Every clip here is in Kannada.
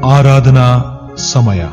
ಆರಾಧನಾ ಸಮಯ.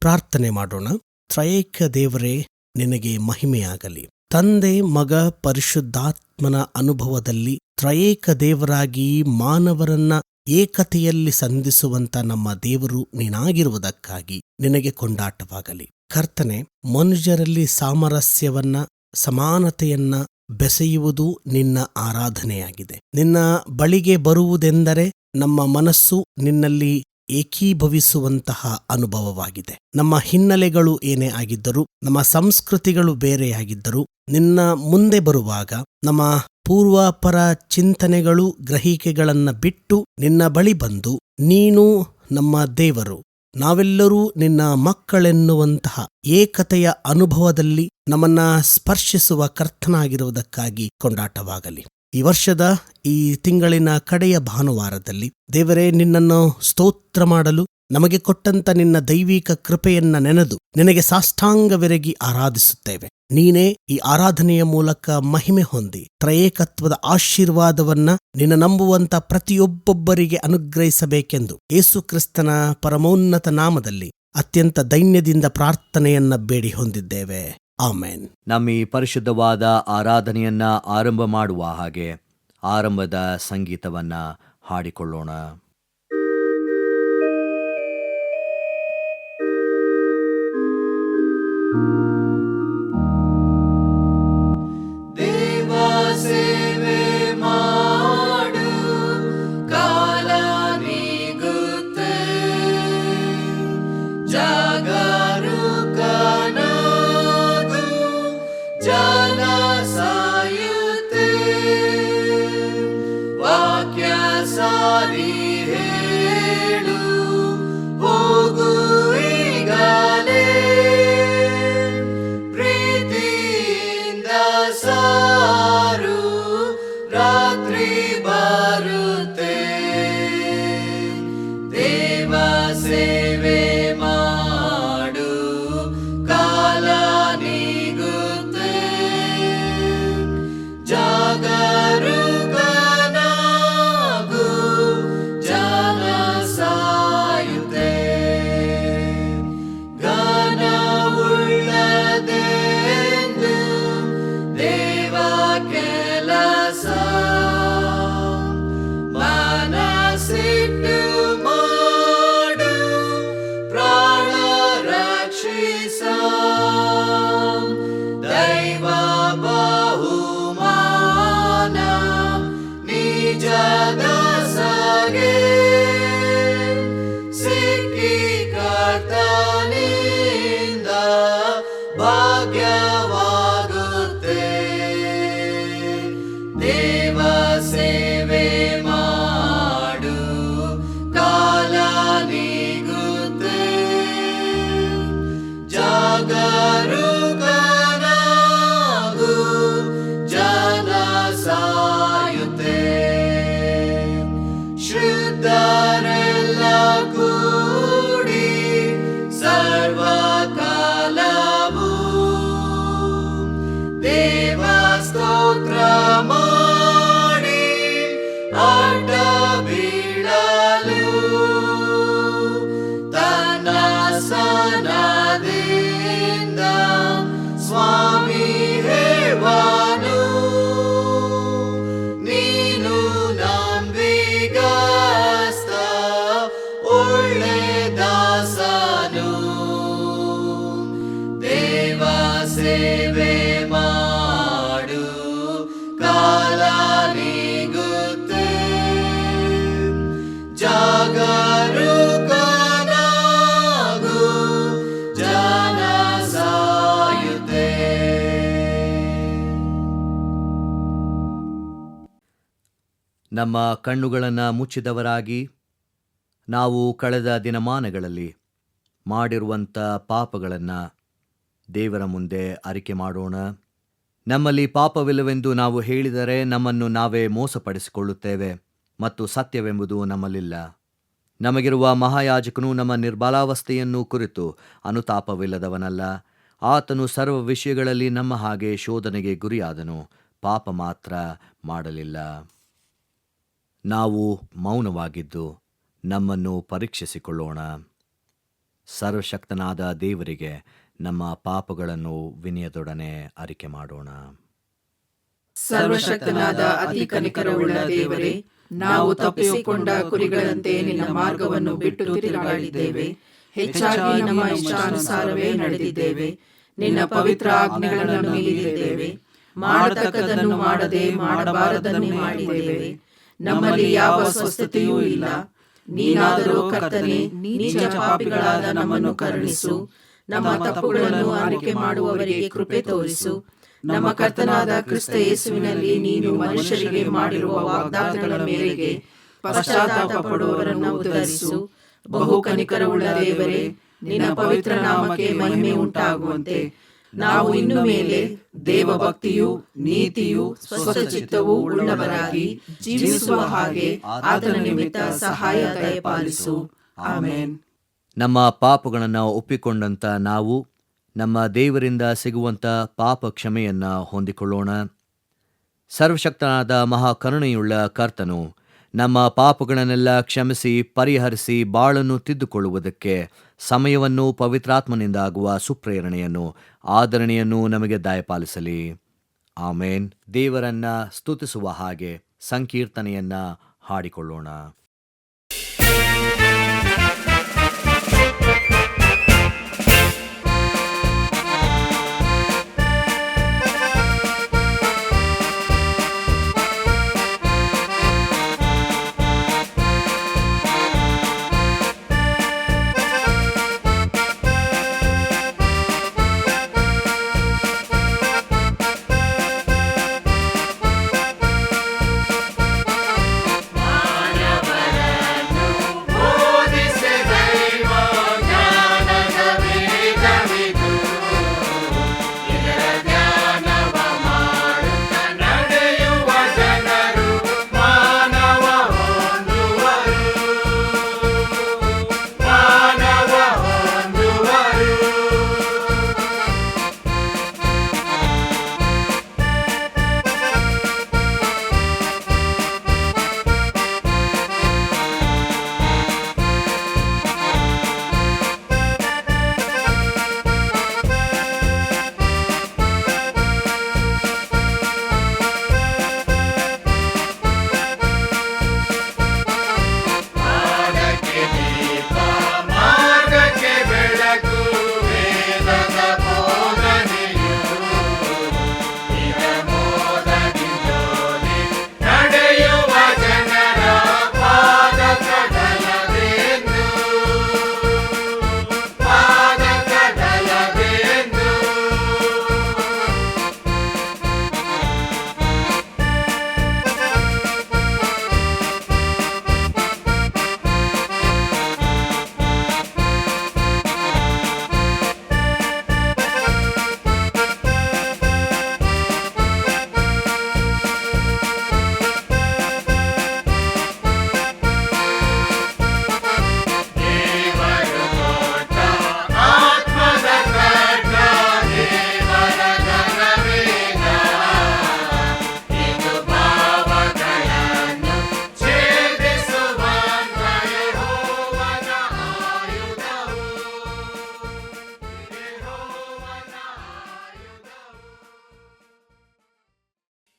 ಪ್ರಾರ್ಥನೆ ಮಾಡೋಣ. ತ್ರಯೇಕ ದೇವರೇ, ನಿನಗೆ ಮಹಿಮೆಯಾಗಲಿ. ತಂದೆ, ಮಗ, ಪರಿಶುದ್ಧಾತ್ಮನ ಅನುಭವದಲ್ಲಿ ತ್ರಯೇಕ ದೇವರಾಗಿ ಮಾನವರನ್ನ ಏಕತೆಯಲ್ಲಿ ಸಂಧಿಸುವಂತ ನಮ್ಮ ದೇವರು ನೀನಾಗಿರುವುದಕ್ಕಾಗಿ ನಿನಗೆ ಕೊಂಡಾಟವಾಗಲಿ. ಕರ್ತನೆ, ಮನುಷ್ಯರಲ್ಲಿ ಸಾಮರಸ್ಯವನ್ನ, ಸಮಾನತೆಯನ್ನ ಬೆಸೆಯುವುದು ನಿನ್ನ ಆರಾಧನೆಯಾಗಿದೆ. ನಿನ್ನ ಬಳಿಗೆ ಬರುವುದೆಂದರೆ ನಮ್ಮ ಮನಸ್ಸು ನಿನ್ನಲ್ಲಿ ಏಕೀಭವಿಸುವಂತಹ ಅನುಭವವಾಗಿದೆ. ನಮ್ಮ ಹಿನ್ನೆಲೆಗಳು ಏನೇ ಆಗಿದ್ದರೂ, ನಮ್ಮ ಸಂಸ್ಕೃತಿಗಳು ಬೇರೆಯಾಗಿದ್ದರೂ, ನಿನ್ನ ಮುಂದೆ ಬರುವಾಗ ನಮ್ಮ ಪೂರ್ವಾಪರ ಚಿಂತನೆಗಳು, ಗ್ರಹಿಕೆಗಳನ್ನ ಬಿಟ್ಟು ನಿನ್ನ ಬಳಿ ಬಂದು, ನೀನು ನಮ್ಮ ದೇವರು, ನಾವೆಲ್ಲರೂ ನಿನ್ನ ಮಕ್ಕಳೆನ್ನುವಂತಹ ಏಕತೆಯ ಅನುಭವದಲ್ಲಿ ನಮ್ಮನ್ನ ಸ್ಪರ್ಶಿಸುವ ಕರ್ತನಾಗಿರುವುದಕ್ಕಾಗಿ ಕೊಂಡಾಟವಾಗಲಿ. ಈ ವರ್ಷದ ಈ ತಿಂಗಳಿನ ಕಡೆಯ ಭಾನುವಾರದಲ್ಲಿ ದೇವರೇ, ನಿನ್ನನ್ನು ಸ್ತೋತ್ರ ಮಾಡಲು ನಮಗೆ ಕೊಟ್ಟಂತ ನಿನ್ನ ದೈವಿಕ ಕೃಪೆಯನ್ನ ನೆನೆದು ನಿನಗೆ ಸಾಷ್ಟಾಂಗವೆರಗಿ ಆರಾಧಿಸುತ್ತೇವೆ. ನೀನೇ ಈ ಆರಾಧನೆಯ ಮೂಲಕ ಮಹಿಮೆ ಹೊಂದಿ ತ್ರಯೇಕತ್ವದ ಆಶೀರ್ವಾದವನ್ನ ನಿನ್ನ ನಂಬುವಂತ ಪ್ರತಿಯೊಬ್ಬೊಬ್ಬರಿಗೆ ಅನುಗ್ರಹಿಸಬೇಕೆಂದು ಯೇಸು ಕ್ರಿಸ್ತನ ಪರಮೋನ್ನತ ನಾಮದಲ್ಲಿ ಅತ್ಯಂತ ದೈನ್ಯದಿಂದ ಪ್ರಾರ್ಥನೆಯನ್ನ ಬೇಡಿ ಹೊಂದಿದ್ದೇವೆ. ಆಮೇನ್. ನಮ್ಮ ಈ ಪರಿಶುದ್ಧವಾದ ಆರಾಧನೆಯನ್ನ ಆರಂಭ ಮಾಡುವ ಹಾಗೆ ಆರಂಭದ ಸಂಗೀತವನ್ನ ಹಾಡಿಕೊಳ್ಳೋಣ. ನಮ್ಮ ಕಣ್ಣುಗಳನ್ನು ಮುಚ್ಚಿದವರಾಗಿ ನಾವು ಕಳೆದ ದಿನಮಾನಗಳಲ್ಲಿ ಮಾಡಿರುವಂಥ ಪಾಪಗಳನ್ನು ದೇವರ ಮುಂದೆ ಅರಿಕೆ ಮಾಡೋಣ. ನಮ್ಮಲ್ಲಿ ಪಾಪವಿಲ್ಲವೆಂದು ನಾವು ಹೇಳಿದರೆ ನಮ್ಮನ್ನು ನಾವೇ ಮೋಸಪಡಿಸಿಕೊಳ್ಳುತ್ತೇವೆ ಮತ್ತು ಸತ್ಯವೆಂಬುದು ನಮ್ಮಲ್ಲಿಲ್ಲ. ನಮಗಿರುವ ಮಹಾಯಾಜಕನು ನಮ್ಮ ನಿರ್ಬಲಾವಸ್ಥೆಯನ್ನು ಕುರಿತು ಅನುತಾಪವಿಲ್ಲದವನಲ್ಲ. ಆತನು ಸರ್ವ ವಿಷಯಗಳಲ್ಲಿ ನಮ್ಮ ಹಾಗೆ ಶೋಧನೆಗೆ ಗುರಿಯಾದನು, ಪಾಪ ಮಾತ್ರ ಮಾಡಲಿಲ್ಲ. ನಾವು ಮೌನವಾಗಿದ್ದು ನಮ್ಮನ್ನು ಪರೀಕ್ಷಿಸಿಕೊಳ್ಳೋಣ. ಸರ್ವಶಕ್ತನಾದ ದೇವರಿಗೆ ನಮ್ಮ ಪಾಪಗಳನ್ನು ವಿನಯದೊಡನೆ ಅರಿಕೆ ಮಾಡೋಣ. ಸರ್ವಶಕ್ತನಾದ ಅತಿ ಕನಿಕರವುಳ್ಳ ದೇವರೇ, ನಾವು ತಪ್ಪಿಸಿಕೊಂಡ ಕುರಿಗಳಂತೆ ನಿನ್ನ ಮಾರ್ಗವನ್ನು ಬಿಟ್ಟು ತಿರುಗಾಡಿದ್ದೇವೆ. ಹೆಚ್ಚಾಗಿ ನಮ್ಮ ಇಷ್ಟಾನುಸಾರವೇ ನಡೆದಿದ್ದೇವೆ. ನಿನ್ನ ಪವಿತ್ರ ಆಜ್ಞೆಗಳನ್ನು ಮೀರಿದ್ದೇವೆ. ಮಾಡತಕ್ಕದನ್ನು ಮಾಡದೆ ಮಾಡಬಾರದನ್ನು ಮಾಡಿದ್ದೇವೆ. ನಮ್ಮಲ್ಲಿ ಯಾವ ಸ್ವಸ್ಥತೆಯೂ ಇಲ್ಲ. ನೀನಾದರೂ ಕರ್ತನೇ, ನೀಚ ಪಾಪಿಗಳಾದ ನಮ್ಮನ್ನು ಕರುಣಿಸು. ನಮ್ಮ ತಪ್ಪುಗಳನ್ನು ಅರಿಕೆ ಮಾಡುವವರಿಗೆ ಕೃಪೆ ತೋರಿಸು. ನಮ್ಮ ಕರ್ತನಾದ ಕ್ರಿಸ್ತ ಯೇಸುವಿನಲ್ಲಿ ನೀನು ಮನುಷ್ಯರಿಗೆ ಮಾಡಿರುವ ವಾಗ್ದಾನಗಳ ಮೇರೆಗೆ ಪಶ್ಚಾತ್ತಾಪ ಪಡುವವರನ್ನು ಉದ್ಧರಿಸು. ಬಹು ಕನಿಕರವುಳ್ಳ ದೇವರೇ, ನಿನ್ನ ಪವಿತ್ರ ನಾಮಕ್ಕೆ ಮಹಿಮೆ ಉಂಟಾಗುವಂತೆ ನಾವು ಇನ್ನು ಮೇಲೆ ದೇವಭಕ್ತಿಯೂ ನೀತಿಯೂ ಸ್ವಸ್ಥಚಿತ್ತವೂ ಉಳ್ಳವರಾಗಿ ಜೀವಿಸುವ ಹಾಗೆ ಆತನ ನಿಮಿತ್ತ ಸಹಾಯ ದಯಪಾಲಿಸು. ಆಮೆನ್. ನಮ್ಮ ಪಾಪಗಳನ್ನು ಒಪ್ಪಿಕೊಂಡಂಥ ನಾವು ನಮ್ಮ ದೇವರಿಂದ ಸಿಗುವಂಥ ಪಾಪ ಕ್ಷಮೆಯನ್ನು ಹೊಂದಿಕೊಳ್ಳೋಣ. ಸರ್ವಶಕ್ತನಾದ ಮಹಾಕರುಣೆಯುಳ್ಳ ಕರ್ತನು ನಮ್ಮ ಪಾಪಗಳನ್ನೆಲ್ಲ ಕ್ಷಮಿಸಿ ಪರಿಹರಿಸಿ ಬಾಳನ್ನು ತಿದ್ದುಕೊಳ್ಳುವುದಕ್ಕೆ ಸಮಯವನ್ನು ಪವಿತ್ರಾತ್ಮನಿಂದ ಆಗುವ ಸುಪ್ರೇರಣೆಯನ್ನು ಆದರಣೆಯನ್ನು ನಮಗೆ ದಯಪಾಲಿಸಲಿ. ಆಮೇನ್. ದೇವರನ್ನ ಸ್ತುತಿಸುವ ಹಾಗೆ ಸಂಕೀರ್ತನೆಯನ್ನ ಹಾಡಿಕೊಳ್ಳೋಣ.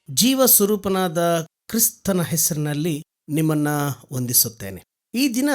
ಜೀವ ಸ್ವರೂಪನಾದ ಕ್ರಿಸ್ತನ ಹೆಸರಿನಲ್ಲಿ ನಿಮ್ಮನ್ನ ವಂದಿಸುತ್ತೇನೆ. ಈ ದಿನ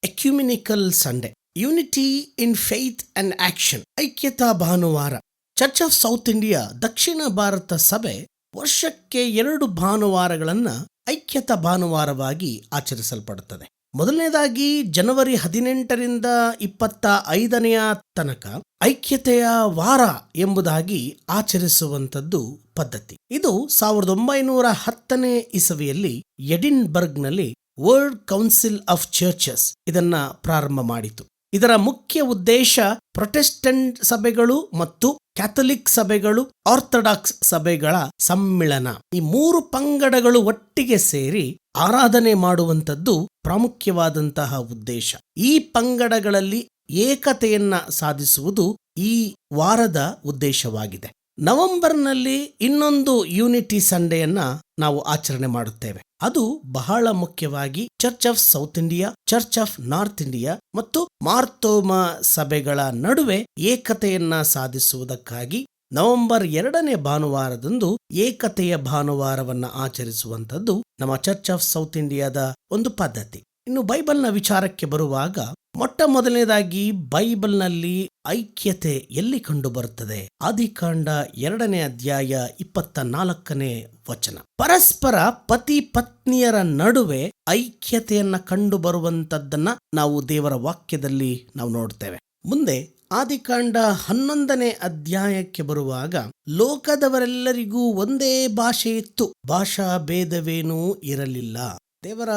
ecumenical Sunday, unity in faith and action, ಐಕ್ಯತಾ ಭಾನುವಾರ. ಚರ್ಚ್ ಆಫ್ ಸೌತ್ ಇಂಡಿಯಾ ದಕ್ಷಿಣ ಭಾರತ ಸಭೆ ವರ್ಷಕ್ಕೆ 2 ಭಾನುವಾರಗಳನ್ನ ಐಕ್ಯತಾ ಭಾನುವಾರವಾಗಿ ಆಚರಿಸಲ್ಪಡುತ್ತದೆ. ಮೊದಲನೇದಾಗಿ ಜನವರಿ 18ರಿಂದ 25ನೆಯ ತನಕ ಐಕ್ಯತೆಯ ವಾರ ಎಂಬುದಾಗಿ ಆಚರಿಸುವಂಥದ್ದು ಪದ್ಧತಿ. ಇದು 1910ನೇ ಇಸವಿಯಲ್ಲಿ ಎಡಿನ್ಬರ್ಗ್ನಲ್ಲಿ ವರ್ಲ್ಡ್ ಕೌನ್ಸಿಲ್ ಆಫ್ ಚರ್ಚಸ್ ಇದನ್ನ ಪ್ರಾರಂಭ ಮಾಡಿತು. ಇದರ ಮುಖ್ಯ ಉದ್ದೇಶ ಪ್ರೊಟೆಸ್ಟೆಂಟ್ ಸಭೆಗಳು ಮತ್ತು ಕ್ಯಾಥಲಿಕ್ ಸಭೆಗಳು, ಆರ್ಥೋಡಾಕ್ಸ್ ಸಭೆಗಳ ಸಮ್ಮಿಳನ. ಈ 3 ಪಂಗಡಗಳು ಒಟ್ಟಿಗೆ ಸೇರಿ ಆರಾಧನೆ ಮಾಡುವಂಥದ್ದು ಪ್ರಾಮುಖ್ಯವಾದಂತಹ ಉದ್ದೇಶ. ಈ ಪಂಗಡಗಳಲ್ಲಿ ಏಕತೆಯನ್ನ ಸಾಧಿಸುವುದು ಈ ವಾರದ ಉದ್ದೇಶವಾಗಿದೆ. ನವೆಂಬರ್ನಲ್ಲಿ ಇನ್ನೊಂದು ಯೂನಿಟಿ ಸಂಡೆಯನ್ನ ನಾವು ಆಚರಣೆ ಮಾಡುತ್ತೇವೆ. ಅದು ಬಹಳ ಮುಖ್ಯವಾಗಿ church of south India, church of north India ಮತ್ತು ಮಾರ್ತೋಮಾ ಸಭೆಗಳ ನಡುವೆ ಏಕತೆಯನ್ನ ಸಾಧಿಸುವುದಕ್ಕಾಗಿ ನವೆಂಬರ್ 2ನೇ ಭಾನುವಾರದಂದು ಏಕತೆಯ ಭಾನುವಾರವನ್ನ ಆಚರಿಸುವಂಥದ್ದು ನಮ್ಮ ಚರ್ಚ್ ಆಫ್ ಸೌತ್ ಇಂಡಿಯಾದ ಒಂದು ಪದ್ಧತಿ. ಇನ್ನು ಬೈಬಲ್ನ ವಿಚಾರಕ್ಕೆ ಬರುವಾಗ ಮೊಟ್ಟ ಮೊದಲನೇದಾಗಿ ಬೈಬಲ್ನಲ್ಲಿ ಐಕ್ಯತೆ ಎಲ್ಲಿ ಕಂಡು ಬರುತ್ತದೆ? ಆದಿಕಾಂಡ 2ನೇ ಅಧ್ಯಾಯ 24ನೇ ವಚನ. ಪರಸ್ಪರ ಪತಿ ಪತ್ನಿಯರ ನಡುವೆ ಐಕ್ಯತೆಯನ್ನ ಕಂಡು ಬರುವಂತದ್ದನ್ನ ನಾವು ದೇವರ ವಾಕ್ಯದಲ್ಲಿ ನಾವು ನೋಡ್ತೇವೆ. ಮುಂದೆ ಆದಿಕಾಂಡ 11ನೇ ಅಧ್ಯಾಯಕ್ಕೆ ಬರುವಾಗ ಲೋಕದವರೆಲ್ಲರಿಗೂ ಒಂದೇ ಭಾಷೆ ಇತ್ತು, ಭಾಷಾ ಭೇದವೇನೂ ಇರಲಿಲ್ಲ. ದೇವರ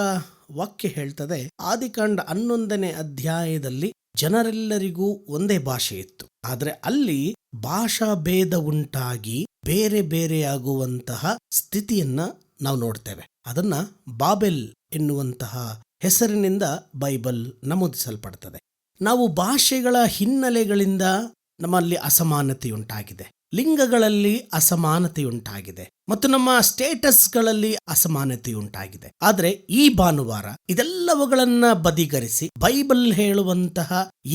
ವಾಕ್ಯ ಹೇಳ್ತದೆ, ಆದಿಕಾಂಡ 11ನೇ ಅಧ್ಯಾಯದಲ್ಲಿ ಜನರೆಲ್ಲರಿಗೂ ಒಂದೇ ಭಾಷೆ ಇತ್ತು. ಆದ್ರೆ ಅಲ್ಲಿ ಭಾಷಾ ಭೇದ ಉಂಟಾಗಿ ಬೇರೆ ಬೇರೆಯಾಗುವಂತಹ ಸ್ಥಿತಿಯನ್ನ ನಾವು ನೋಡ್ತೇವೆ. ಅದನ್ನ ಬಾಬೆಲ್ ಎನ್ನುವಂತಹ ಹೆಸರಿನಿಂದ ಬೈಬಲ್ ನಮೂದಿಸಲ್ಪಡ್ತದೆ. ನಾವು ಭಾಷೆಗಳ ಹಿನ್ನೆಲೆಗಳಿಂದ ನಮ್ಮಲ್ಲಿ ಅಸಮಾನತೆಯುಂಟಾಗಿದೆ, ಲಿಂಗಗಳಲ್ಲಿ ಅಸಮಾನತೆಯುಂಟಾಗಿದೆ ಮತ್ತು ನಮ್ಮ ಸ್ಟೇಟಸ್ಗಳಲ್ಲಿ ಅಸಮಾನತೆಯುಂಟಾಗಿದೆ. ಆದರೆ ಈ ಭಾನುವಾರ ಇದೆಲ್ಲವುಗಳನ್ನ ಬದಿಗರಿಸಿ ಬೈಬಲ್ ಹೇಳುವಂತಹ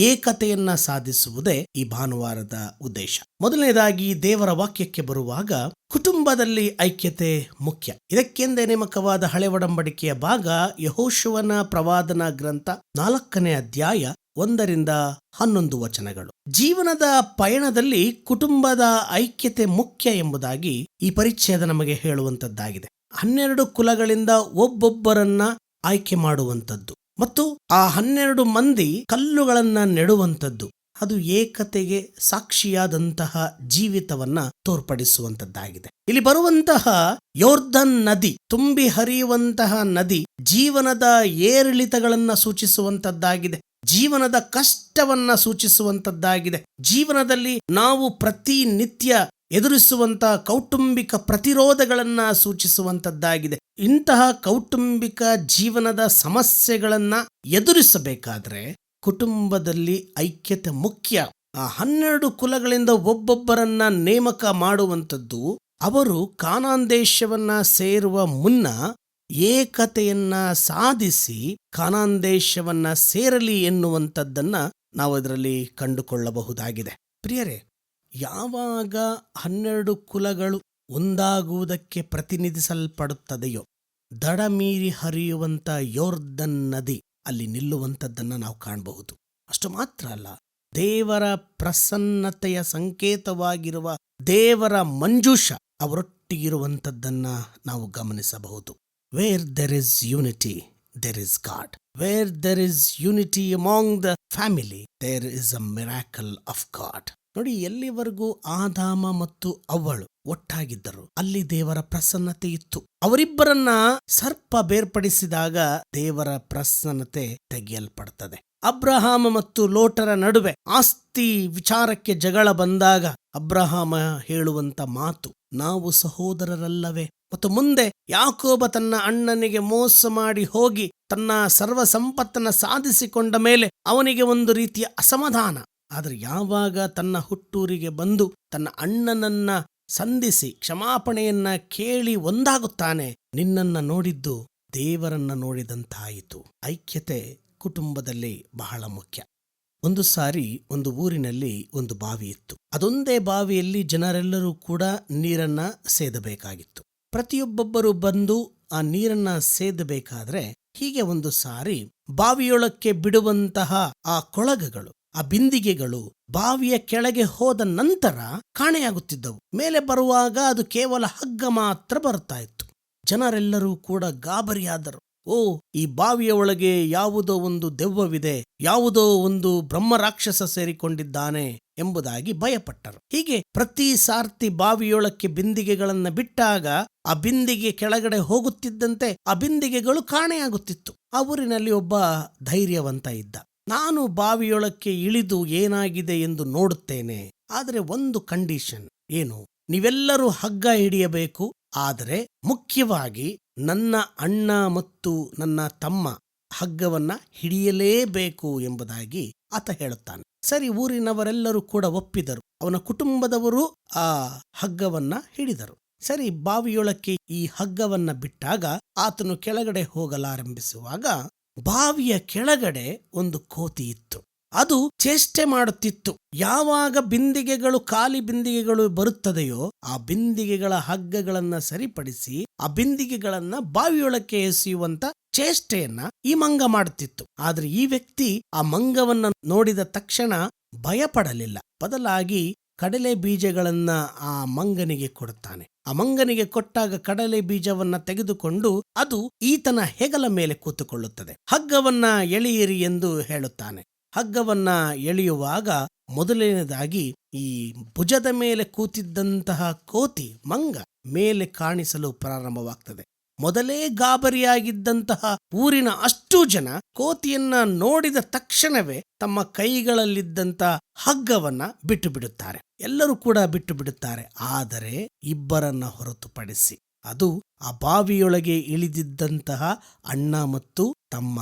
ಏಕತೆಯನ್ನ ಸಾಧಿಸುವುದೇ ಈ ಭಾನುವಾರದ ಉದ್ದೇಶ. ಮೊದಲನೇದಾಗಿ ದೇವರ ವಾಕ್ಯಕ್ಕೆ ಬರುವಾಗ ಕುಟುಂಬದಲ್ಲಿ ಐಕ್ಯತೆ ಮುಖ್ಯ. ಇದಕ್ಕೆಂದೇ ನೇಮಕವಾದ ಹಳೆ ಒಡಂಬಡಿಕೆಯ ಭಾಗ ಯೆಹೋಶುವನ ಪ್ರವಾದನ ಗ್ರಂಥ 4ನೇ ಅಧ್ಯಾಯ 1ರಿಂದ 11 ವಚನಗಳು. ಜೀವನದ ಪಯಣದಲ್ಲಿ ಕುಟುಂಬದ ಐಕ್ಯತೆ ಮುಖ್ಯ ಎಂಬುದಾಗಿ ಈ ಪರಿಚ್ಛೇದ ನಮಗೆ ಹೇಳುವಂತದ್ದಾಗಿದೆ. 12 ಕುಲಗಳಿಂದ ಒಬ್ಬೊಬ್ಬರನ್ನ ಆಯ್ಕೆ ಮಾಡುವಂಥದ್ದು ಮತ್ತು ಆ 12 ಮಂದಿ ಕಲ್ಲುಗಳನ್ನ ನೆಡುವಂಥದ್ದು, ಅದು ಏಕತೆಗೆ ಸಾಕ್ಷಿಯಾದಂತಹ ಜೀವಿತವನ್ನ ತೋರ್ಪಡಿಸುವಂತದ್ದಾಗಿದೆ. ಇಲ್ಲಿ ಬರುವಂತಹ ಯೋರ್ದನ್ ನದಿ, ತುಂಬಿ ಹರಿಯುವಂತಹ ನದಿ ಜೀವನದ ಏರಿಳಿತಗಳನ್ನ ಸೂಚಿಸುವಂತದ್ದಾಗಿದೆ, ಜೀವನದ ಕಷ್ಟವನ್ನ ಸೂಚಿಸುವಂತದ್ದಾಗಿದೆ. ಜೀವನದಲ್ಲಿ ನಾವು ಪ್ರತಿನಿತ್ಯ ಎದುರಿಸುವಂತಹ ಕೌಟುಂಬಿಕ ಪ್ರತಿರೋಧಗಳನ್ನ ಸೂಚಿಸುವಂತದ್ದಾಗಿದೆ. ಇಂತಹ ಕೌಟುಂಬಿಕ ಜೀವನದ ಸಮಸ್ಯೆಗಳನ್ನ ಎದುರಿಸಬೇಕಾದ್ರೆ ಕುಟುಂಬದಲ್ಲಿ ಐಕ್ಯತೆ ಮುಖ್ಯ. ಆ 12 ಕುಲಗಳಿಂದ ಒಬ್ಬೊಬ್ಬರನ್ನ ನೇಮಕ ಮಾಡುವಂಥದ್ದು, ಅವರು ಕಾನಾನ್ ದೇಶವನ್ನ ಸೇರುವ ಮುನ್ನ ಏಕತೆಯನ್ನ ಸಾಧಿಸಿ ಕಾನಾನ್ ದೇಶವನ್ನ ಸೇರಲಿ ಎನ್ನುವಂಥದ್ದನ್ನ ನಾವು ಇದರಲ್ಲಿ ಕಂಡುಕೊಳ್ಳಬಹುದಾಗಿದೆ. ಪ್ರಿಯರೇ, ಯಾವಾಗ 12 ಕುಲಗಳು ಒಂದಾಗುವುದಕ್ಕೆ ಪ್ರತಿನಿಧಿಸಲ್ಪಡುತ್ತದೆಯೋ ದಡ ಮೀರಿ ಹರಿಯುವಂತ ಯೋರ್ದನ್ ನದಿ ಅಲ್ಲಿ ನಿಲ್ಲುವಂಥದ್ದನ್ನ ನಾವು ಕಾಣಬಹುದು. ಅಷ್ಟು ಮಾತ್ರ ಅಲ್ಲ, ದೇವರ ಪ್ರಸನ್ನತೆಯ ಸಂಕೇತವಾಗಿರುವ ದೇವರ ಮಂಜೂಷ ಅವರೊಟ್ಟಿಗಿರುವಂಥದ್ದನ್ನ ನಾವು ಗಮನಿಸಬಹುದು. Where there is unity, there is God. Where there is unity among the family, there is a miracle of God. ನೋಡಿ, ಎಲ್ಲಿವರೆಗೂ ಆದಾಮ ಮತ್ತು ಅವ್ವಳು ಒಟ್ಟಾಗಿದ್ದರು ಅಲ್ಲಿ ದೇವರ ಪ್ರಸನ್ನತೆ ಇತ್ತು. ಅವರಿಬ್ಬರನ್ನ ಸರ್ಪ ಬೇರ್ಪಡಿಸಿದಾಗ ದೇವರ ಪ್ರಸನ್ನತೆ ತೆಗೆಯಲ್ಪಡುತ್ತದೆ. ಅಬ್ರಹಾಮ ಮತ್ತು ಲೋಟರ ನಡುವೆ ಆಸ್ತಿ ವಿಚಾರಕ್ಕೆ ಜಗಳ ಬಂದಾಗ ಅಬ್ರಹಾಮ ಹೇಳುವಂತ ಮಾತು, ನಾವು ಸಹೋದರರಲ್ಲವೇ? ಮತ್ತು ಮುಂದೆ ಯಾಕೋಬ ತನ್ನ ಅಣ್ಣನಿಗೆ ಮೋಸ ಮಾಡಿ ಹೋಗಿ ತನ್ನ ಸರ್ವ ಸಂಪತ್ತನ್ನ ಸಾಧಿಸಿಕೊಂಡ ಮೇಲೆ ಅವನಿಗೆ ಒಂದು ರೀತಿಯ ಅಸಮಾಧಾನ. ಆದರೆ ಯಾವಾಗ ತನ್ನ ಹುಟ್ಟೂರಿಗೆ ಬಂದು ತನ್ನ ಅಣ್ಣನನ್ನ ಸಂಧಿಸಿ ಕ್ಷಮಾಪಣೆಯನ್ನ ಕೇಳಿ ಒಂದಾಗುತ್ತಾನೆ, ನಿನ್ನನ್ನ ನೋಡಿದ್ದು ದೇವರನ್ನ ನೋಡಿದಂತಾಯಿತು. ಐಕ್ಯತೆ ಕುಟುಂಬದಲ್ಲಿ ಬಹಳ ಮುಖ್ಯ. ಒಂದು ಸಾರಿ ಒಂದು ಊರಿನಲ್ಲಿ ಒಂದು ಬಾವಿ ಇತ್ತು. ಅದೊಂದೇ ಬಾವಿಯಲ್ಲಿ ಜನರೆಲ್ಲರೂ ಕೂಡ ನೀರನ್ನ ಸೇದಬೇಕಾಗಿತ್ತು. ಪ್ರತಿಯೊಬ್ಬೊಬ್ಬರು ಬಂದು ಆ ನೀರನ್ನ ಸೇದಬೇಕಾದ್ರೆ ಹೀಗೆ ಒಂದು ಸಾರಿ ಬಾವಿಯೊಳಕ್ಕೆ ಬಿಡುವಂತಹ ಆ ಕೊಳಗಗಳು, ಆ ಬಿಂದಿಗೆಗಳು ಬಾವಿಯ ಕೆಳಗೆ ಹೋದ ನಂತರ ಕಾಣೆಯಾಗುತ್ತಿದ್ದವು. ಮೇಲೆ ಬರುವಾಗ ಅದು ಕೇವಲ ಹಗ್ಗ ಮಾತ್ರ ಬರುತ್ತಾ ಇತ್ತು. ಜನರೆಲ್ಲರೂ ಕೂಡ ಗಾಬರಿಯಾದರು. ಓ, ಈ ಬಾವಿಯ ಒಳಗೆ ಯಾವುದೋ ಒಂದು ದೆವ್ವವಿದೆ, ಯಾವುದೋ ಒಂದು ಬ್ರಹ್ಮ ರಾಕ್ಷಸ ಸೇರಿಕೊಂಡಿದ್ದಾನೆ ಎಂಬುದಾಗಿ ಭಯಪಟ್ಟರು. ಹೀಗೆ ಪ್ರತಿ ಸಾರ್ತಿ ಬಾವಿಯೊಳಕ್ಕೆ ಬಿಂದಿಗೆಗಳನ್ನ ಬಿಟ್ಟಾಗ ಆ ಬಿಂದಿಗೆ ಕೆಳಗಡೆ ಹೋಗುತ್ತಿದ್ದಂತೆ ಆ ಬಿಂದಿಗೆಗಳು ಕಾಣೆಯಾಗುತ್ತಿತ್ತು. ಆ ಊರಿನಲ್ಲಿ ಒಬ್ಬ ಧೈರ್ಯವಂತ ಇದ್ದ. ನಾನು ಬಾವಿಯೊಳಕ್ಕೆ ಇಳಿದು ಏನಾಗಿದೆ ಎಂದು ನೋಡುತ್ತೇನೆ. ಆದರೆ ಒಂದು ಕಂಡೀಷನ್ ಏನು? ನೀವೆಲ್ಲರೂ ಹಗ್ಗ ಹಿಡಿಯಬೇಕು. ಆದರೆ ಮುಖ್ಯವಾಗಿ ನನ್ನ ಅಣ್ಣ ಮತ್ತು ನನ್ನ ತಮ್ಮ ಹಗ್ಗವನ್ನ ಹಿಡಿಯಲೇಬೇಕು ಎಂಬುದಾಗಿ ಆತ ಹೇಳುತ್ತಾನೆ. ಸರಿ, ಊರಿನವರೆಲ್ಲರೂ ಕೂಡ ಒಪ್ಪಿದರು. ಅವನ ಕುಟುಂಬದವರು ಆ ಹಗ್ಗವನ್ನ ಹಿಡಿದರು. ಸರಿ, ಬಾವಿಯೊಳಕ್ಕೆ ಈ ಹಗ್ಗವನ್ನ ಬಿಟ್ಟಾಗ ಆತನು ಕೆಳಗಡೆ ಹೋಗಲಾರಂಭಿಸುವಾಗ ಬಾವಿಯ ಕೆಳಗಡೆ ಒಂದು ಕೋತಿ ಇತ್ತು. ಅದು ಚೇಷ್ಟೆ ಮಾಡುತ್ತಿತ್ತು. ಯಾವಾಗ ಬಿಂದಿಗೆಗಳು, ಖಾಲಿ ಬಿಂದಿಗೆಗಳು ಬರುತ್ತದೆಯೋ ಆ ಬಿಂದಿಗೆಗಳ ಹಗ್ಗಗಳನ್ನ ಸರಿಪಡಿಸಿ ಆ ಬಿಂದಿಗೆಗಳನ್ನ ಬಾವಿಯೊಳಕ್ಕೆ ಎಸೆಯುವಂತ ಚೇಷ್ಟೆಯನ್ನ ಈ ಮಂಗ ಮಾಡುತ್ತಿತ್ತು. ಆದ್ರೆ ಈ ವ್ಯಕ್ತಿ ಆ ಮಂಗವನ್ನ ನೋಡಿದ ತಕ್ಷಣ ಭಯಪಡಲಿಲ್ಲ. ಬದಲಾಗಿ ಕಡಲೆ ಬೀಜಗಳನ್ನ ಆ ಮಂಗನಿಗೆ ಕೊಡುತ್ತಾನೆ. ಆ ಮಂಗನಿಗೆ ಕೊಟ್ಟಾಗ ಕಡಲೆ ಬೀಜವನ್ನ ತೆಗೆದುಕೊಂಡು ಅದು ಈತನ ಹೆಗಲ ಮೇಲೆ ಕೂತುಕೊಳ್ಳುತ್ತದೆ. ಹಗ್ಗವನ್ನ ಎಳೆಯಿರಿ ಎಂದು ಹೇಳುತ್ತಾನೆ. ಹಗ್ಗವನ್ನ ಎಳೆಯುವಾಗ ಮೊದಲನೇದಾಗಿ ಈ ಭುಜದ ಮೇಲೆ ಕೂತಿದ್ದಂತಹ ಕೋತಿ, ಮಂಗ ಮೇಲೆ ಕಾಣಿಸಲು ಪ್ರಾರಂಭವಾಗ್ತದೆ. ಮೊದಲೇ ಗಾಬರಿಯಾಗಿದ್ದಂತಹ ಊರಿನ ಅಷ್ಟೂ ಜನ ಕೋತಿಯನ್ನ ನೋಡಿದ ತಕ್ಷಣವೇ ತಮ್ಮ ಕೈಗಳಲ್ಲಿದ್ದಂತ ಹಗ್ಗವನ್ನ ಬಿಟ್ಟು ಬಿಡುತ್ತಾರೆ. ಎಲ್ಲರೂ ಕೂಡ ಬಿಟ್ಟು ಬಿಡುತ್ತಾರೆ. ಆದರೆ ಇಬ್ಬರನ್ನ ಹೊರತುಪಡಿಸಿ, ಅದು ಆ ಬಾವಿಯೊಳಗೆ ಇಳಿದಿದ್ದಂತಹ ಅಣ್ಣ ಮತ್ತು ತಮ್ಮ.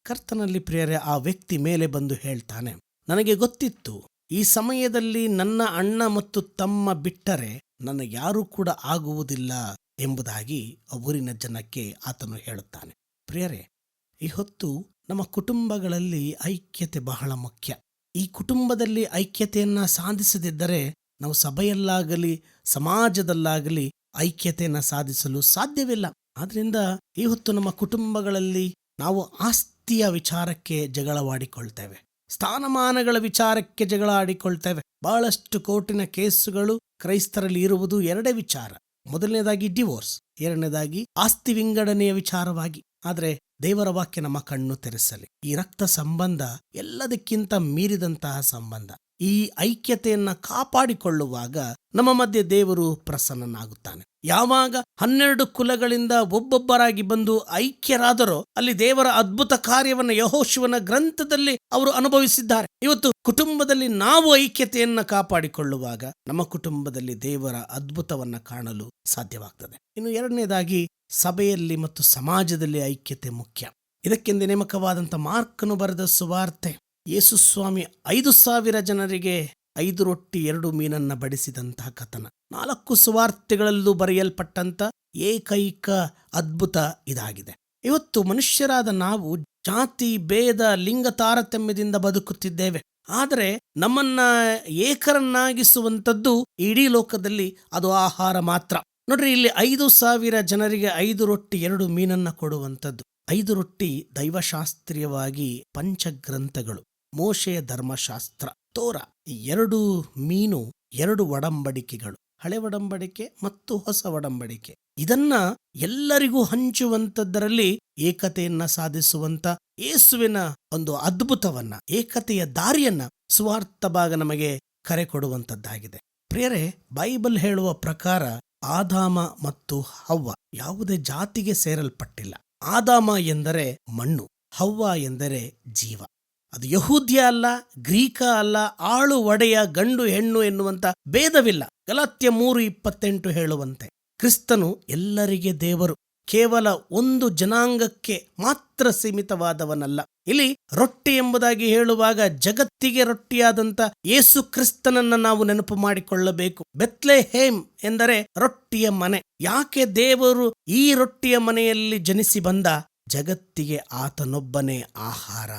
ಕರ್ತನಲ್ಲಿ ಪ್ರಿಯರೇ, ಆ ವ್ಯಕ್ತಿ ಮೇಲೆ ಬಂದು ಹೇಳ್ತಾನೆ, ನನಗೆ ಗೊತ್ತಿತ್ತು ಈ ಸಮಯದಲ್ಲಿ ನನ್ನ ಅಣ್ಣ ಮತ್ತು ತಮ್ಮ ಬಿಟ್ಟರೆ ನನ್ನ ಯಾರೂ ಕೂಡ ಆಗುವುದಿಲ್ಲ ಎಂಬುದಾಗಿ ಊರಿನ ಜನಕ್ಕೆ ಆತನು ಹೇಳುತ್ತಾನೆ. ಪ್ರಿಯರೇ, ಈ ಹೊತ್ತು ನಮ್ಮ ಕುಟುಂಬಗಳಲ್ಲಿ ಐಕ್ಯತೆ ಬಹಳ ಮುಖ್ಯ. ಈ ಕುಟುಂಬದಲ್ಲಿ ಐಕ್ಯತೆಯನ್ನ ಸಾಧಿಸದಿದ್ದರೆ ನಾವು ಸಭೆಯಲ್ಲಾಗಲಿ ಸಮಾಜದಲ್ಲಾಗಲಿ ಐಕ್ಯತೆಯನ್ನ ಸಾಧಿಸಲು ಸಾಧ್ಯವಿಲ್ಲ. ಆದ್ರಿಂದ ಈ ಹೊತ್ತು ನಮ್ಮ ಕುಟುಂಬಗಳಲ್ಲಿ ನಾವು ಆಸ್ತಿಯ ವಿಚಾರಕ್ಕೆ ಜಗಳವಾಡಿಕೊಳ್ತೇವೆ, ಸ್ಥಾನಮಾನಗಳ ವಿಚಾರಕ್ಕೆ ಜಗಳ ಆಡಿಕೊಳ್ತೇವೆ. ಬಹಳಷ್ಟು ಕೋರ್ಟಿನ ಕೇಸುಗಳು ಕ್ರೈಸ್ತರಲ್ಲಿ ಇರುವುದು ಎರಡೇ ವಿಚಾರ. ಮೊದಲನೇದಾಗಿ ಡಿವೋರ್ಸ್, ಎರಡನೇದಾಗಿ ಆಸ್ತಿ ವಿಂಗಡಣೆಯ ವಿಚಾರವಾಗಿ. ಆದ್ರೆ ದೇವರ ವಾಕ್ಯ ನಮ್ಮ ಕಣ್ಣು ತೆರೆಸಲಿ. ಈ ರಕ್ತ ಸಂಬಂಧ ಎಲ್ಲದಕ್ಕಿಂತ ಮೀರಿದಂತಹ ಸಂಬಂಧ. ಈ ಐಕ್ಯತೆಯನ್ನ ಕಾಪಾಡಿಕೊಳ್ಳುವಾಗ ನಮ್ಮ ಮಧ್ಯೆ ದೇವರು ಪ್ರಸನ್ನನಾಗುತ್ತಾನೆ. ಯಾವಾಗ 12 ಕುಲಗಳಿಂದ ಒಬ್ಬೊಬ್ಬರಾಗಿ ಬಂದು ಐಕ್ಯರಾದರೋ ಅಲ್ಲಿ ದೇವರ ಅದ್ಭುತ ಕಾರ್ಯವನ್ನು ಯೆಹೋಶುವನ ಗ್ರಂಥದಲ್ಲಿ ಅವರು ಅನುಭವಿಸಿದ್ದಾರೆ. ಇವತ್ತು ಕುಟುಂಬದಲ್ಲಿ ನಾವು ಐಕ್ಯತೆಯನ್ನ ಕಾಪಾಡಿಕೊಳ್ಳುವಾಗ ನಮ್ಮ ಕುಟುಂಬದಲ್ಲಿ ದೇವರ ಅದ್ಭುತವನ್ನ ಕಾಣಲು ಸಾಧ್ಯವಾಗ್ತದೆ. ಇನ್ನು ಎರಡನೇದಾಗಿ ಸಭೆಯಲ್ಲಿ ಮತ್ತು ಸಮಾಜದಲ್ಲಿ ಐಕ್ಯತೆ ಮುಖ್ಯ. ಇದಕ್ಕೆಂದು ನೇಮಕವಾದಂಥ ಮಾರ್ಕನು ಬರೆದ ಸುವಾರ್ತೆ, ಯೇಸು ಸ್ವಾಮಿ 5,000 ಜನರಿಗೆ 5 ರೊಟ್ಟಿ 2 ಮೀನನ್ನ ಬಡಿಸಿದಂತಹ ಕಥನ 4 ಸುವಾರ್ತೆಗಳಲ್ಲೂ ಬರೆಯಲ್ಪಟ್ಟಂತ ಏಕೈಕ ಅದ್ಭುತ ಇದಾಗಿದೆ. ಇವತ್ತು ಮನುಷ್ಯರಾದ ನಾವು ಜಾತಿ ಭೇದ ಲಿಂಗ ತಾರತಮ್ಯದಿಂದ ಬದುಕುತ್ತಿದ್ದೇವೆ. ಆದರೆ ನಮ್ಮನ್ನ ಏಕರನ್ನಾಗಿಸುವಂಥದ್ದು ಇಡೀ ಲೋಕದಲ್ಲಿ ಅದು ಆಹಾರ ಮಾತ್ರ. ನೋಡ್ರಿ, ಇಲ್ಲಿ 5,000 ಜನರಿಗೆ 5 ರೊಟ್ಟಿ 2 ಮೀನನ್ನ ಕೊಡುವಂಥದ್ದು. 5 ರೊಟ್ಟಿ ದೈವಶಾಸ್ತ್ರೀಯವಾಗಿ ಪಂಚಗ್ರಂಥಗಳು, ಮೋಶೆಯ ಧರ್ಮಶಾಸ್ತ್ರ, ತೋರ. 2 ಮೀನು 2 ಒಡಂಬಡಿಕೆಗಳು, ಹಳೆ ಒಡಂಬಡಿಕೆ ಮತ್ತು ಹೊಸ ಒಡಂಬಡಿಕೆ. ಇದನ್ನ ಎಲ್ಲರಿಗೂ ಹಂಚುವಂಥದ್ದರಲ್ಲಿ ಏಕತೆಯನ್ನ ಸಾಧಿಸುವಂತ ಯೇಸುವಿನ ಒಂದು ಅದ್ಭುತವನ್ನ, ಏಕತೆಯ ದಾರಿಯನ್ನ ಸುವಾರ್ಥ ಭಾಗ ನಮಗೆ ಕರೆ ಕೊಡುವಂತದ್ದಾಗಿದೆ. ಪ್ರಿಯರೇ, ಬೈಬಲ್ ಹೇಳುವ ಪ್ರಕಾರ ಆದಾಮ ಮತ್ತು ಹವ್ವ ಯಾವುದೇ ಜಾತಿಗೆ ಸೇರಲ್ಪಟ್ಟಿಲ್ಲ. ಆದಾಮ ಎಂದರೆ ಮಣ್ಣು, ಹವ್ವ ಎಂದರೆ ಜೀವ. ಅದು ಯಹೂದ್ಯ ಅಲ್ಲ, ಗ್ರೀಕ ಅಲ್ಲ, ಆಳು ಒಡೆಯ, ಗಂಡು ಹೆಣ್ಣು ಎನ್ನುವಂತ ಭೇದವಿಲ್ಲ. ಗಲಾತ್ಯ 3:28 ಹೇಳುವಂತೆ ಕ್ರಿಸ್ತನು ಎಲ್ಲರಿಗೆ ದೇವರು, ಕೇವಲ ಒಂದು ಜನಾಂಗಕ್ಕೆ ಮಾತ್ರ ಸೀಮಿತವಾದವನಲ್ಲ. ಇಲ್ಲಿ ರೊಟ್ಟಿ ಎಂಬುದಾಗಿ ಹೇಳುವಾಗ ಜಗತ್ತಿಗೆ ರೊಟ್ಟಿಯಾದಂತ ಯೇಸು ಕ್ರಿಸ್ತನನ್ನ ನಾವು ನೆನಪು ಮಾಡಿಕೊಳ್ಳಬೇಕು. ಬೆತ್ಲೆಹೇಮ್ ಎಂದರೆ ರೊಟ್ಟಿಯ ಮನೆ. ಯಾಕೆ ದೇವರು ಈ ರೊಟ್ಟಿಯ ಮನೆಯಲ್ಲಿ ಜನಿಸಿ ಬಂದ? ಜಗತ್ತಿಗೆ ಆತನೊಬ್ಬನೇ ಆಹಾರ.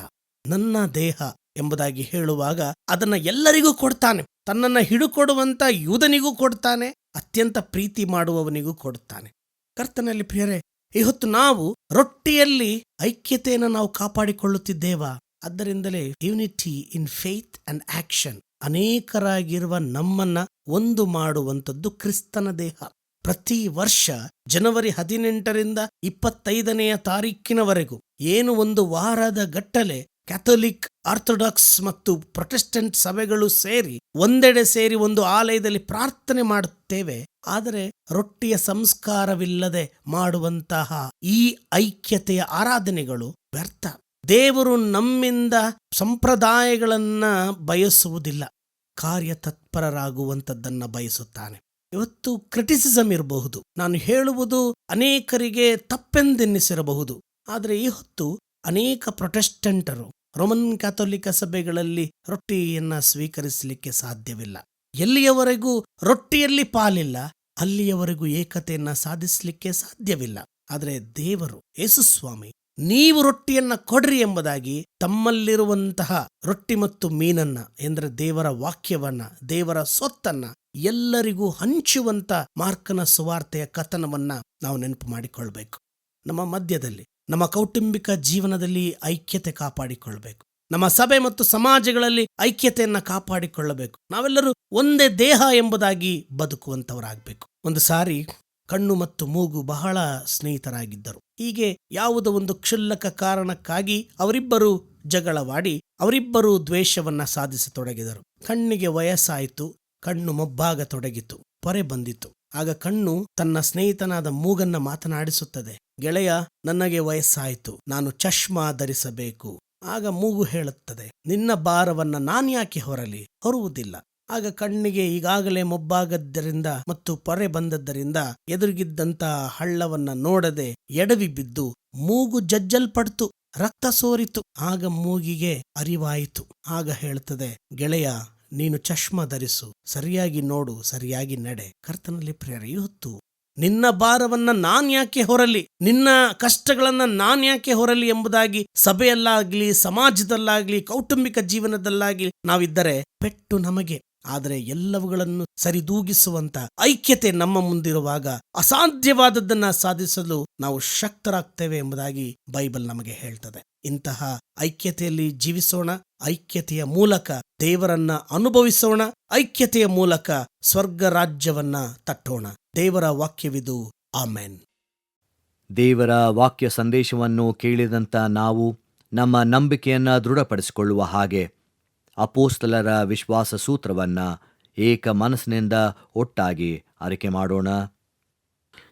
ನನ್ನ ದೇಹ ಎಂಬುದಾಗಿ ಹೇಳುವಾಗ ಅದನ್ನ ಎಲ್ಲರಿಗೂ ಕೊಡ್ತಾನೆ. ತನ್ನನ್ನ ಹಿಡುಕೊಡುವಂತ ಯೂದನಿಗೂ ಕೊಡ್ತಾನೆ, ಅತ್ಯಂತ ಪ್ರೀತಿ ಮಾಡುವವನಿಗೂ ಕೊಡ್ತಾನೆ. ಕರ್ತನಲ್ಲಿ ಪ್ರಿಯರೇ, ಇವತ್ತು ನಾವು ರೊಟ್ಟಿಯಲ್ಲಿ ಐಕ್ಯತೆಯನ್ನು ನಾವು ಕಾಪಾಡಿಕೊಳ್ಳುತ್ತಿದ್ದೇವಾ? ಆದ್ದರಿಂದಲೇ unity in faith and action, ಅನೇಕರಾಗಿರುವ ನಮ್ಮನ್ನ ಒಂದು ಮಾಡುವಂಥದ್ದು ಕ್ರಿಸ್ತನ ದೇಹ. ಪ್ರತಿ ವರ್ಷ ಜನವರಿ 18ರಿಂದ 25ನೇ ತಾರೀಕಿನವರೆಗೂ ಏನು ಒಂದು ವಾರದ ಗಟ್ಟಲೆ ಕ್ಯಾಥೋಲಿಕ್, ಆರ್ಥೋಡಾಕ್ಸ್ ಮತ್ತು ಪ್ರೊಟೆಸ್ಟೆಂಟ್ ಸಭೆಗಳು ಸೇರಿ ಒಂದೆಡೆ ಸೇರಿ ಒಂದು ಆಲಯದಲ್ಲಿ ಪ್ರಾರ್ಥನೆ ಮಾಡುತ್ತೇವೆ. ಆದರೆ ರೊಟ್ಟಿಯ ಸಂಸ್ಕಾರವಿಲ್ಲದೆ ಮಾಡುವಂತಹ ಈ ಐಕ್ಯತೆಯ ಆರಾಧನೆಗಳು ವ್ಯರ್ಥ. ದೇವರು ನಮ್ಮಿಂದ ಸಂಪ್ರದಾಯಗಳನ್ನ ಬಯಸುವುದಿಲ್ಲ, ಕಾರ್ಯತತ್ಪರರಾಗುವಂಥದ್ದನ್ನ ಬಯಸುತ್ತಾನೆ. ಇವತ್ತು ಕ್ರಿಟಿಸಿಸಮ್ ಇರಬಹುದು, ನಾನು ಹೇಳುವುದು ಅನೇಕರಿಗೆ ತಪ್ಪೆಂದೆನ್ನಿಸಿರಬಹುದು. ಆದರೆ ಈ ಹೊತ್ತು ಅನೇಕ ಪ್ರೊಟೆಸ್ಟೆಂಟರು ರೋಮನ್ ಕ್ಯಾಥೋಲಿಕ ಸಭೆಗಳಲ್ಲಿ ರೊಟ್ಟಿಯನ್ನ ಸ್ವೀಕರಿಸಲಿಕ್ಕೆ ಸಾಧ್ಯವಿಲ್ಲ. ಎಲ್ಲಿಯವರೆಗೂ ರೊಟ್ಟಿಯಲ್ಲಿ ಪಾಲಿಲ್ಲ, ಅಲ್ಲಿಯವರೆಗೂ ಏಕತೆಯನ್ನ ಸಾಧಿಸಲಿಕ್ಕೆ ಸಾಧ್ಯವಿಲ್ಲ. ಆದರೆ ದೇವರು ಯೇಸುಸ್ವಾಮಿ ನೀವು ರೊಟ್ಟಿಯನ್ನ ಕೊಡ್ರಿ ಎಂಬುದಾಗಿ ತಮ್ಮಲ್ಲಿರುವಂತಹ ರೊಟ್ಟಿ ಮತ್ತು ಮೀನನ್ನ, ಎಂದರೆ ದೇವರ ವಾಕ್ಯವನ್ನ, ದೇವರ ಸೊತ್ತನ್ನ ಎಲ್ಲರಿಗೂ ಹಂಚುವಂತ ಮಾರ್ಕನ ಸುವಾರ್ತೆಯ ಕಥನವನ್ನ ನಾವು ನೆನಪು ಮಾಡಿಕೊಳ್ಬೇಕು. ನಮ್ಮ ಮಧ್ಯದಲ್ಲಿ, ನಮ್ಮ ಕೌಟುಂಬಿಕ ಜೀವನದಲ್ಲಿ ಐಕ್ಯತೆ ಕಾಪಾಡಿಕೊಳ್ಬೇಕು. ನಮ್ಮ ಸಭೆ ಮತ್ತು ಸಮಾಜಗಳಲ್ಲಿ ಐಕ್ಯತೆಯನ್ನ ಕಾಪಾಡಿಕೊಳ್ಳಬೇಕು. ನಾವೆಲ್ಲರೂ ಒಂದೇ ದೇಹ ಎಂಬುದಾಗಿ ಬದುಕುವಂತವರಾಗಬೇಕು. ಒಂದು ಸಾರಿ ಕಣ್ಣು ಮತ್ತು ಮೂಗು ಬಹಳ ಸ್ನೇಹಿತರಾಗಿದ್ದರು. ಹೀಗೆ ಯಾವುದೋ ಒಂದು ಕ್ಷುಲ್ಲಕ ಕಾರಣಕ್ಕಾಗಿ ಅವರಿಬ್ಬರು ಜಗಳವಾಡಿ ಅವರಿಬ್ಬರು ದ್ವೇಷವನ್ನ ಸಾಧಿಸತೊಡಗಿದರು. ಕಣ್ಣಿಗೆ ವಯಸ್ಸಾಯಿತು, ಕಣ್ಣು ಮೊಬ್ಬಾಗತೊಡಗಿತು, ಪೊರೆ ಬಂದಿತು. ಆಗ ಕಣ್ಣು ತನ್ನ ಸ್ನೇಹಿತನಾದ ಮೂಗನ್ನ ಮಾತನಾಡಿಸುತ್ತದೆ, ಗೆಳೆಯ, ನನಗೆ ವಯಸ್ಸಾಯಿತು, ನಾನು ಚಶ್ಮಾ ಧರಿಸಬೇಕು. ಆಗ ಮೂಗು ಹೇಳುತ್ತದೆ, ನಿನ್ನ ಭಾರವನ್ನ ನಾನ್ಯಾಕೆ ಹೊರಲಿ, ಹೊರುವುದಿಲ್ಲ. ಆಗ ಕಣ್ಣಿಗೆ ಈಗಾಗಲೇ ಮೊಬ್ಬಾಗದ್ದರಿಂದ ಮತ್ತು ಪೊರೆ ಬಂದದ್ದರಿಂದ ಎದುರಿಗಿದ್ದಂತ ಹಳ್ಳವನ್ನ ನೋಡದೆ ಎಡವಿ ಬಿದ್ದು ಮೂಗು ಜಜ್ಜಲ್ಪಡ್ತು, ರಕ್ತ ಸೋರಿತು. ಆಗ ಮೂಗಿಗೆ ಅರಿವಾಯಿತು. ಆಗ ಹೇಳ್ತದೆ, ಗೆಳೆಯ, ನೀನು ಚಶ್ಮಾ ಧರಿಸು, ಸರಿಯಾಗಿ ನೋಡು, ಸರಿಯಾಗಿ ನಡೆ. ಕರ್ತನಲ್ಲಿ ಪ್ರಿಯರೇ, ಇವತ್ತು ನಿನ್ನ ಭಾರವನ್ನ ನಾನ್ಯಾಕೆ ಹೊರಲಿ, ನಿನ್ನ ಕಷ್ಟಗಳನ್ನ ನಾನ್ಯಾಕೆ ಹೊರಲಿ ಎಂಬುದಾಗಿ ಸಭೆಯಲ್ಲಾಗ್ಲಿ, ಸಮಾಜದಲ್ಲಾಗ್ಲಿ, ಕೌಟುಂಬಿಕ ಜೀವನದಲ್ಲಾಗ್ಲಿ ನಾವಿದ್ದರೆ ಪೆಟ್ಟು ನಮಗೆ. ಆದರೆ ಎಲ್ಲವುಗಳನ್ನು ಸರಿದೂಗಿಸುವಂತ ಐಕ್ಯತೆ ನಮ್ಮ ಮುಂದಿರುವಾಗ ಅಸಾಧ್ಯವಾದದ್ದನ್ನ ಸಾಧಿಸಲು ನಾವು ಶಕ್ತರಾಗ್ತೇವೆ ಎಂಬುದಾಗಿ ಬೈಬಲ್ ನಮಗೆ ಹೇಳ್ತದೆ. ಇಂತಹ ಐಕ್ಯತೆಯಲ್ಲಿ ಜೀವಿಸೋಣ, ಐಕ್ಯತೆಯ ಮೂಲಕ ದೇವರನ್ನ ಅನುಭವಿಸೋಣ, ಐಕ್ಯತೆಯ ಮೂಲಕ ಸ್ವರ್ಗ ರಾಜ್ಯವನ್ನ ತಟ್ಟೋಣ. ದೇವರ ವಾಕ್ಯವಿದು. ಆಮೆನ್. ದೇವರ ವಾಕ್ಯ ಸಂದೇಶವನ್ನು ಕೇಳಿದಂಥ ನಾವು ನಮ್ಮ ನಂಬಿಕೆಯನ್ನು ದೃಢಪಡಿಸಿಕೊಳ್ಳುವ ಹಾಗೆ ಅಪೋಸ್ತಲರ ವಿಶ್ವಾಸ ಸೂತ್ರವನ್ನು ಏಕ ಮನಸ್ಸಿನಿಂದ ಒಟ್ಟಾಗಿ ಅರಿಕೆ ಮಾಡೋಣ.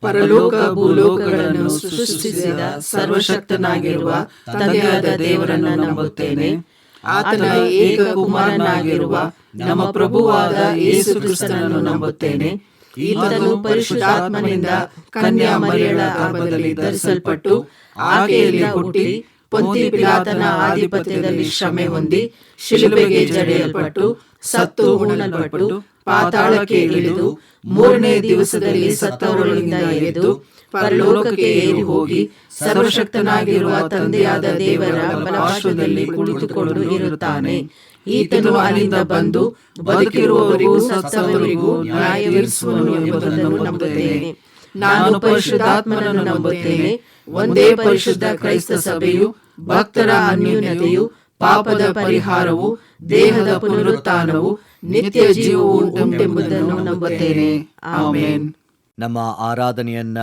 ಪರಲೋಕ ಭೂಲೋಕಗಳನ್ನು ಸೃಷ್ಟಿಸಿದ ಸರ್ವಶಕ್ತನಾಗಿರುವ ತಂದೆಯಾದ ದೇವರನ್ನು ನಂಬುತ್ತೇನೆ. ಆತನ ಏಕ ಕುಮಾರನಾಗಿರುವ ನಮ್ಮ ಪ್ರಭುವಾದ ಯೇಸು ಕ್ರಿಸ್ತನನ್ನು ನಂಬುತ್ತೇನೆ. ಈತನು ಪರಿಶುದ್ಧಾತ್ಮನಿಂದ ಕನ್ಯಾ ಮರಿಯಳ ಗರ್ಭದಲ್ಲಿ ಧರಿಸಲ್ಪಟ್ಟು ಆಕೆಯಲ್ಲಿ ಹುಟ್ಟಿ ಪೊಂತಿ ಪಿಲಾತನ ಆಧಿಪತ್ಯದಲ್ಲಿ ಶ್ರಮೆ ಹೊಂದಿ ಶಿಲುಬೆಗೆ ಜಡಿಯಲ್ಪಟ್ಟು ಸತ್ತು ಉಣ್ಣಲ್ಪಟ್ಟು ಪಾತಾಳಕ್ಕೆ ಇಳಿದು ಮೂರನೇ ದಿವಸದಲ್ಲಿ ಸತ್ತವರೊಳಗಿಂದ ಎದ್ದು ಪರಲೋಕಕ್ಕೆ ಏರಿ ಹೋಗಿ ಸರ್ವಶಕ್ತನಾಗಿರುವ ತಂದೆಯಾದ ದೇವರ ಬಲಪಾರ್ಶ್ವದಲ್ಲಿ ಕುಳಿತುಕೊಂಡು ಇರುತ್ತಾನೆ. ಈತನು ಅಲ್ಲಿಂದ ಬಂದು ಬದುಕಿರುವವರಿಗೂ ಸತ್ತವರಿಗೂ ನ್ಯಾಯ ತೀರಿಸುವನು ಎಂಬುದನ್ನು ನಂಬುತ್ತೇನೆ. ನಾನು ಪರಿಶುದ್ಧಾತ್ಮನನ್ನು ನಂಬುತ್ತೇನೆ. ಒಂದೇ ಪರಿಶುದ್ಧ ಕ್ರೈಸ್ತ ಸಭೆಯು, ಭಕ್ತರ ಅನ್ಯೋನ್ಯತೆಯು, ಪಾಪದ ಪರಿಹಾರವು, ದೇಹದ ಪುನರುತ್ಥಾನವು, ನಿತ್ಯ ಜೀವವು ಉಂಟೆಂಬುದನ್ನು ನಂಬುತ್ತೇನೆ. ಆಮೆನ್. ನಮ್ಮ ಆರಾಧನೆಯನ್ನ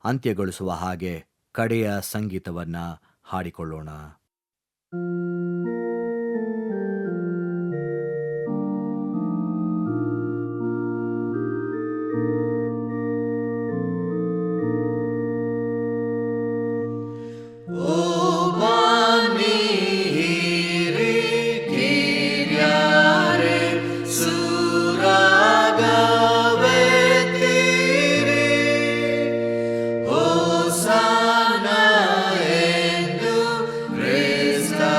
ಅಂತ್ಯಗೊಳಿಸುವ ಹಾಗೆ ಕಡೆಯ ಸಂಗೀತವನ್ನ ಹಾಡಿಕೊಳ್ಳೋಣ. Hosanna en tu Cristo.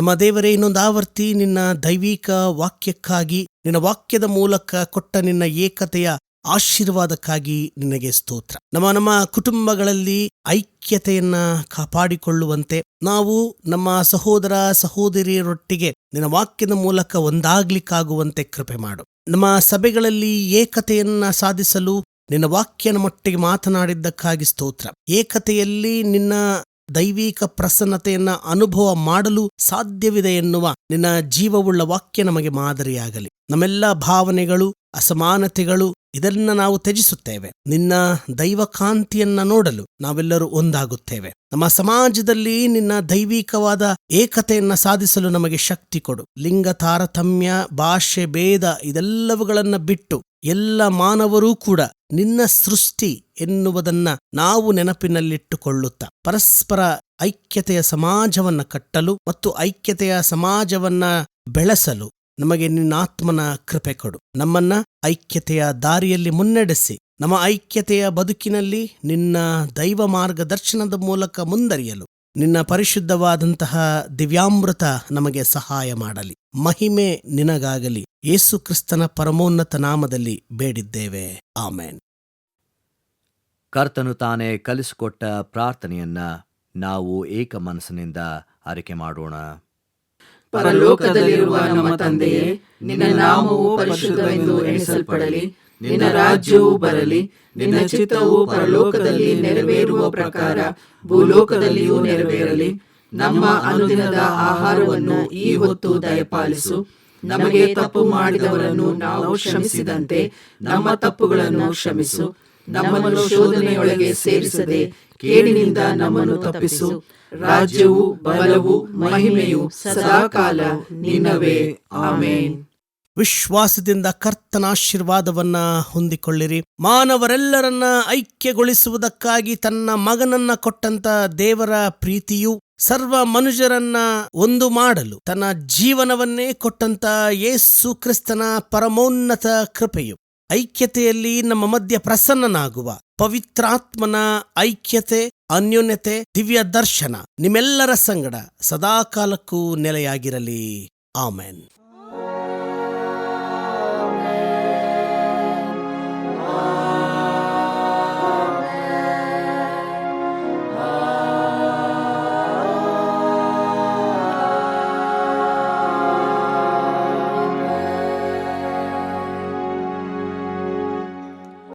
ನಮ್ಮ ದೇವರೇ, ಇನ್ನೊಂದು ಆವರ್ತಿ ನಿನ್ನ ದೈವಿಕ ವಾಕ್ಯಕ್ಕಾಗಿ, ನಿನ್ನ ವಾಕ್ಯದ ಮೂಲಕ ಕೊಟ್ಟ ನಿನ್ನ ಏಕತೆಯ ಆಶೀರ್ವಾದಕ್ಕಾಗಿ ನಿನಗೆ ಸ್ತೋತ್ರ. ನಮ್ಮ ಕುಟುಂಬಗಳಲ್ಲಿ ಐಕ್ಯತೆಯನ್ನ ಕಾಪಾಡಿಕೊಳ್ಳುವಂತೆ, ನಾವು ನಮ್ಮ ಸಹೋದರ ಸಹೋದರಿಯರೊಟ್ಟಿಗೆ ನಿನ್ನ ವಾಕ್ಯದ ಮೂಲಕ ಒಂದಾಗ್ಲಿಕ್ಕಾಗುವಂತೆ ಕೃಪೆ ಮಾಡು. ನಮ್ಮ ಸಭೆಗಳಲ್ಲಿ ಏಕತೆಯನ್ನ ಸಾಧಿಸಲು ನಿನ್ನ ವಾಕ್ಯನ ಮಟ್ಟಿಗೆ ಮಾತನಾಡಿದ್ದಕ್ಕಾಗಿ ಸ್ತೋತ್ರ. ಏಕತೆಯಲ್ಲಿ ನಿನ್ನ ದೈವಿಕ ಪ್ರಸನ್ನತೆಯನ್ನ ಅನುಭವ ಮಾಡಲು ಸಾಧ್ಯವಿದೆ ಎನ್ನುವ ನಿನ್ನ ಜೀವವುಳ್ಳ ವಾಕ್ಯ ನಮಗೆ ಮಾದರಿಯಾಗಲಿ. ನಮ್ಮೆಲ್ಲ ಭಾವನೆಗಳು, ಅಸಮಾನತೆಗಳು ಇದನ್ನ ನಾವು ತ್ಯಜಿಸುತ್ತೇವೆ. ನಿನ್ನ ದೈವಕಾಂತಿಯನ್ನ ನೋಡಲು ನಾವೆಲ್ಲರೂ ಒಂದಾಗುತ್ತೇವೆ. ನಮ್ಮ ಸಮಾಜದಲ್ಲಿ ನಿನ್ನ ದೈವಿಕವಾದ ಏಕತೆಯನ್ನ ಸಾಧಿಸಲು ನಮಗೆ ಶಕ್ತಿ ಕೊಡು. ಲಿಂಗ ತಾರತಮ್ಯ, ಭಾಷೆ ಭೇದ ಇದೆಲ್ಲವುಗಳನ್ನ ಬಿಟ್ಟು ಎಲ್ಲ ಮಾನವರೂ ಕೂಡ ನಿನ್ನ ಸೃಷ್ಟಿ ಎನ್ನುವುದನ್ನ ನಾವು ನೆನಪಿನಲ್ಲಿಟ್ಟುಕೊಳ್ಳುತ್ತಾ ಪರಸ್ಪರ ಐಕ್ಯತೆಯ ಸಮಾಜವನ್ನ ಕಟ್ಟಲು ಮತ್ತು ಐಕ್ಯತೆಯ ಸಮಾಜವನ್ನ ಬೆಳೆಸಲು ನಮಗೆ ನಿನ್ನ ಆತ್ಮನ ಕೃಪೆ ಕೊಡು. ನಮ್ಮನ್ನ ಐಕ್ಯತೆಯ ದಾರಿಯಲ್ಲಿ ಮುನ್ನಡೆಸಿ, ನಮ್ಮ ಐಕ್ಯತೆಯ ಬದುಕಿನಲ್ಲಿ ನಿನ್ನ ದೈವ ಮಾರ್ಗದರ್ಶನದ ಮೂಲಕ ಮುಂದರಿಯಲು ನಿನ್ನ ಪರಿಶುದ್ಧವಾದಂತಹ ದಿವ್ಯಾಮೃತ ನಮಗೆ ಸಹಾಯ ಮಾಡಲಿ. ಮಹಿಮೆ ನಿನಗಾಗಲಿ. ಯೇಸು ಕ್ರಿಸ್ತನ ಪರಮೋನ್ನತ ನಾಮದಲ್ಲಿ ಬೇಡಿದ್ದೇವೆ, ಆಮೇನ್. ಕರ್ತನು ತಾನೇ ಕಲಿಸಿಕೊಟ್ಟ ಪ್ರಾರ್ಥನೆಯನ್ನ ನಾವು ಏಕ ಮನಸ್ಸಿನಿಂದ ಅರಿಕೆ ಮಾಡೋಣ. ಪರಲೋಕದಲ್ಲಿರುವ ನಮ್ಮ ತಂದೆಯೇ, ನಿನ್ನ ನಾಮವು ಪರಿಶುದ್ಧವೆಂದು ಎಣಿಸಲ್ಪಡಲಿ. ನಿನ್ನ ರಾಜ್ಯವು ಬರಲಿ. ನಿನ್ನ ಚಿತ್ತವು ಪರಲೋಕದಲ್ಲಿ ನೆರವೇರುವ ಪ್ರಕಾರ ಭೂಲೋಕದಲ್ಲಿಯೂ ನೆರವೇರಲಿ. ನಮ್ಮ ಅನುದಿನದ ಆಹಾರವನ್ನು ಈ ಹೊತ್ತು ದಯಪಾಲಿಸು. ನಮಗೆ ತಪ್ಪು ಮಾಡಿದವರನ್ನು ನಾವು ಕ್ಷಮಿಸಿದಂತೆ ನಮ್ಮ ತಪ್ಪುಗಳನ್ನು ಕ್ಷಮಿಸು. ನಮ್ಮನ್ನು ಶೋಧನೆಯೊಳಗೆ ಸೇರಿಸದೆ ಕೇಡಿನಿಂದ ನಮ್ಮನ್ನು ತಪ್ಪಿಸು. ರಾಜ್ಯವು, ಬಲವು, ಮಹಿಮೆಯು ಸದಾಕಾಲ ನಿನ್ನವೇ, ಆಮೇನ್. ವಿಶ್ವಾಸದಿಂದ ಕರ್ತನ ಆಶೀರ್ವಾದವನ್ನ ಹೊಂದಿಕೊಳ್ಳಿರಿ. ಮಾನವರೆಲ್ಲರನ್ನ ಐಕ್ಯಗೊಳಿಸುವುದಕ್ಕಾಗಿ ತನ್ನ ಮಗನನ್ನ ಕೊಟ್ಟಂತ ದೇವರ ಪ್ರೀತಿಯು, ಸರ್ವ ಮನುಷ್ಯರನ್ನ ಒಂದು ಮಾಡಲು ತನ್ನ ಜೀವನವನ್ನೇ ಕೊಟ್ಟಂತ ಯೇಸು ಕ್ರಿಸ್ತನ ಪರಮೋನ್ನತ ಕೃಪೆಯು, ಐಕ್ಯತೆಯಲ್ಲಿ ನಮ್ಮ ಮಧ್ಯ ಪ್ರಸನ್ನನಾಗುವ ಪವಿತ್ರಾತ್ಮನ ಐಕ್ಯತೆ, ಅನ್ಯೋನ್ಯತೆ, ದಿವ್ಯ ದರ್ಶನ ನಿಮ್ಮೆಲ್ಲರ ಸಂಗಡ ಸದಾಕಾಲಕ್ಕೂ ನೆಲೆಯಾಗಿರಲಿ, ಆಮೆನ್.